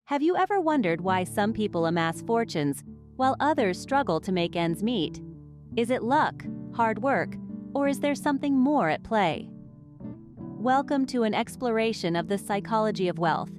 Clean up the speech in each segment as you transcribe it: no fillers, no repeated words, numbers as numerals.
Have you ever wondered why some people amass fortunes while others struggle to make ends meet? Is it luck, hard work, or is there something more at play? Welcome to an exploration of the psychology of wealth,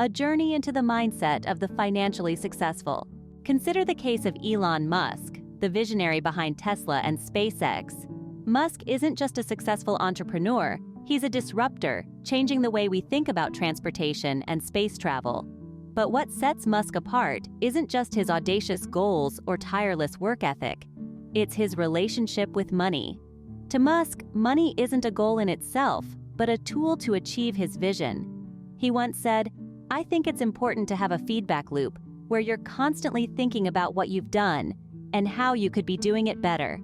a journey into the mindset of the financially successful. Consider the case of Elon Musk, the visionary behind Tesla and SpaceX. Musk isn't just a successful entrepreneur, he's a disruptor, changing the way we think about transportation and space travel. But what sets Musk apart isn't just his audacious goals or tireless work ethic. It's his relationship with money. To Musk, money isn't a goal in itself, but a tool to achieve his vision. He once said, "I think it's important to have a feedback loop where you're constantly thinking about what you've done and how you could be doing it better."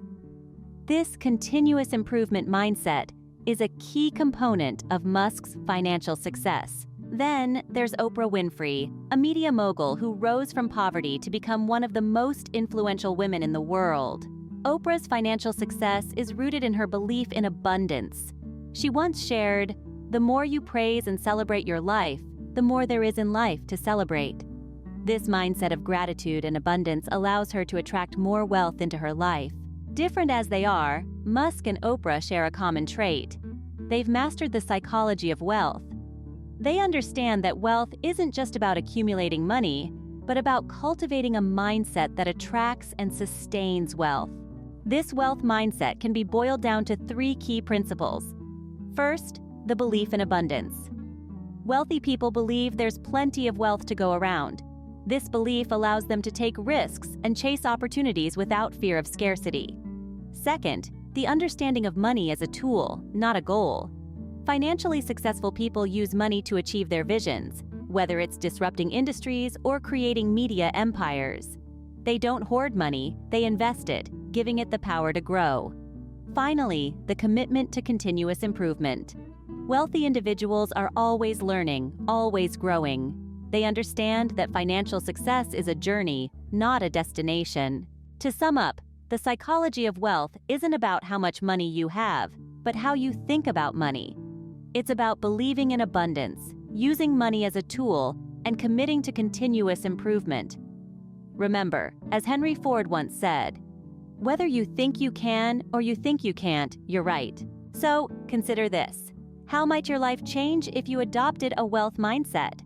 This continuous improvement mindset is a key component of Musk's financial success. Then there's Oprah Winfrey, a media mogul who rose from poverty to become one of the most influential women in the world. Oprah's financial success is rooted in her belief in abundance. She once shared, "The more you praise and celebrate your life, the more there is in life to celebrate." This mindset of gratitude and abundance allows her to attract more wealth into her life. Different as they are, Musk and Oprah share a common trait. They've mastered the psychology of wealth. They understand that wealth isn't just about accumulating money, but about cultivating a mindset that attracts and sustains wealth. This wealth mindset can be boiled down to three key principles. First, the belief in abundance. Wealthy people believe there's plenty of wealth to go around. This belief allows them to take risks and chase opportunities without fear of scarcity. Second, the understanding of money as a tool, not a goal. Financially successful people use money to achieve their visions, whether it's disrupting industries or creating media empires. They don't hoard money, they invest it, giving it the power to grow. Finally, the commitment to continuous improvement. Wealthy individuals are always learning, always growing. They understand that financial success is a journey, not a destination. To sum up, the psychology of wealth isn't about how much money you have, but how you think about money. It's about believing in abundance, using money as a tool, and committing to continuous improvement. Remember, as Henry Ford once said, "Whether you think you can or you think you can't, you're right." So, consider this. How might your life change if you adopted a wealth mindset?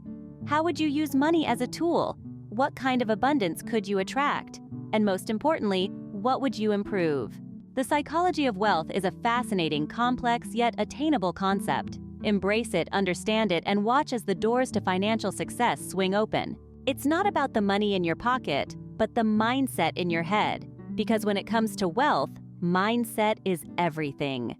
How would you use money as a tool? What kind of abundance could you attract? And most importantly, what would you improve? The psychology of wealth is a fascinating, complex, yet attainable concept. Embrace it, understand it, and watch as the doors to financial success swing open. It's not about the money in your pocket, but the mindset in your head. Because when it comes to wealth, mindset is everything.